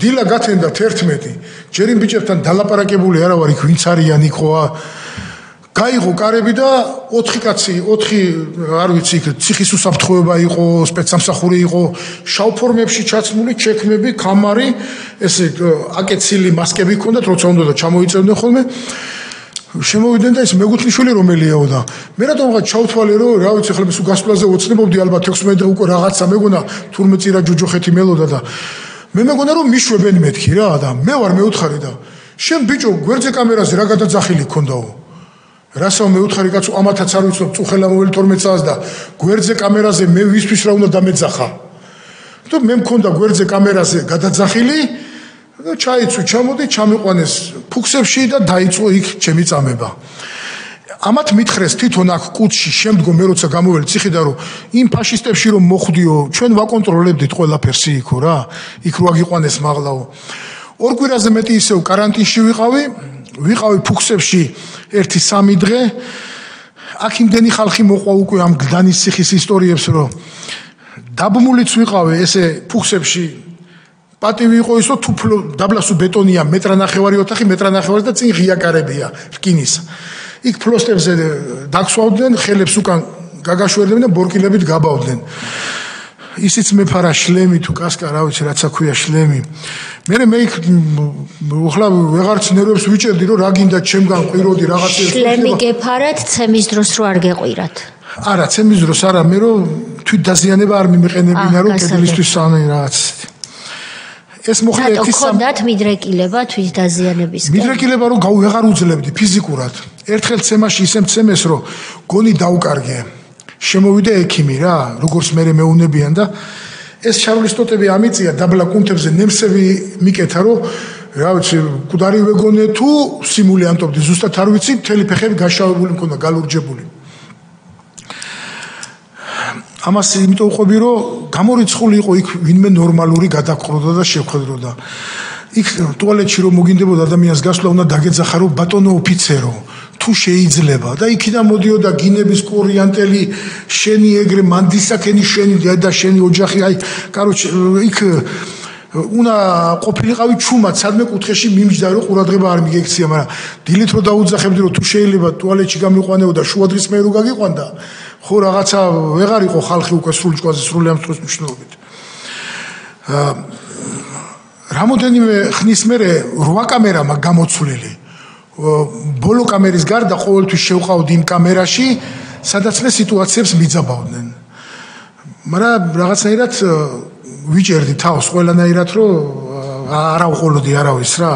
დილა გათენდა 11 ჯერ იმ ბიჭებთან დალაპარაკებული არა ვარ იქ ვინც არიან იქ ხო გაიღო კარები და 4 კაცი 4 არ ვიცი იქ ციხის უსაფრთხოება იყო სპეცსამსახური იყო შავ ფორმებში ჩაცმული ჩექმები კამარი ესე აკეცილი მასკები ჰქონდათ როცა უნდა ჩამოიწევდნენ ხოლმე შემოვიდნენ და ეს მეგუთლიშვილი რომელიაო და მე რატომღაც ჩავთვალე რომ რა ვიცი ხლა სულ გასვლაზე ოცნებობდი ალბათ 16 დღე უკვე რაღაცა მეგონა თურმე წირა ჯუჯუხეთი მელოდა და მე მეგონა რომ მიშვებენ მეთქი რა და მე ვარ მეუთხარი და შენ ბიჭო გვერდზე კამერაზე რა გადაძახილი ქონდაო რასაო მეუთხარი კაცო ამათაც არ ვიცნობ წუხელა მოველი 12 წელს და გვერდზე კამერაზე მე ვისთვის რა უნდა დამეძახა და მე მქონდა გვერდზე კამერაზე გადაძახილი და ჩაიცვი ჩამოდი ჩამიყვანეს ფუქსებში და დაიწყო იქ ჩემი წამება ამათ მითხრეს თვითონ აქ კუთხში შემდგომ მე როცა გამოველი ციხიდან რომ იმ ფაშისტებში რომ მოხვდიო ჩვენ ვაკონტროლებდით ყველაფერს იქო რა იქ რო აგიყვანეს მაღლაო ორ კვირაზე მეტი ისევ კარანტინში ვიყავი ფუქსებში 1-3 დღე აქ იმდენი ხალხი მოყვა უკვე ამ გდანის ციხის ისტორიებს რომ დაბმულიც ვიყავი ესე ფუქსებში პატივი იყო ისო თუფლო დაბლასუ ბეტონია მეტრანახევარი ოთახი მეტრანახევარი და წინ ღია კარებია რკინის იქ ფლოსტებზე დაგსვავდნენ ხელებს უკან გაგაშვერდნენ და ბორკილებით გაბავდნენ ისიც მეფარა შლემი თუ კასკა რა ვიცი რაცა ქვია შლემი მე იქ ხლა ვეღარც ნერვებს ვიჭერდი რომ რა გინდა ჩემგან ყვიროდი რაღაცა შლემი გეფარათ ცემის დროს რო არ გეყვირათ არა ცემის დროს არა მე რომ თვით დაზიანება არ მიმეყენებინა რომ კედლისთვის სანე რაღაც ეს მოხდა ერთი ხონდათ მიდრეკილება თვით დაზიანებისკენ მიდრეკილება რომ ვეღარ უძლებდი ფიზიკურად ერთხელ ცემაში ისე მცემეს რომ გონი დაუკარგე შემოვიდა ექიმი რა როგორც მე მეუნებიან და ეს შარლისტოტები ამიწია დაბლა კუნთებზე ნემსები მიკეთა რომ რა ვიცი კუდარი ვეგონე თუ სიმულიანტობდი ზუსტად არ ვიცი მთელი ფეხები გაშავებული მქონდა გალურჯებული ამას იმიტომ უყვები რომ გამორიცხული იყო იქ ვინმე ნორმალური გადაყროდა და შეხვედროდა იქ ტუალეტში რომ მოგინდებოდა ადამიანს გასვლა უნდა დაგეძახა რომ ბატონო ოფიცერო თუ შეიძლება და იქიდან მოდიოდა გინების კორიანტელი შენი ეგრე მანდისაკენი შენი და შენი ოჯახი აი კაროჩ იქ უნდა ყოფილიყავი ჩუმად სადმე კუთხეში მიმჯდა რომ ყურადღება არ მიგექცია მაგრამ დილით რო დაუძახებდი რომ თუ შეიძლება ტუალეტში გამიყვანეო და შუადღის მე რო გაგიყვანდა ხო რაღაცა ვეღარ იყო ხალხი უკვე სრულჭკუაზე სრული ამ დროს მნიშვნელობით რამოდენიმე ხნის მერე 8 კამერა მაგ გამოცვლილი ბოლო კამერის გარდა ყოველთვის შევყავდი იმ კამერაში სადაც მე სიტუაციებს მიძაბავდნენ მაგრამ რაღაცნაირად ვიჭერდი თავს ყველანაირად რომ არა უყოლოდი არავის რა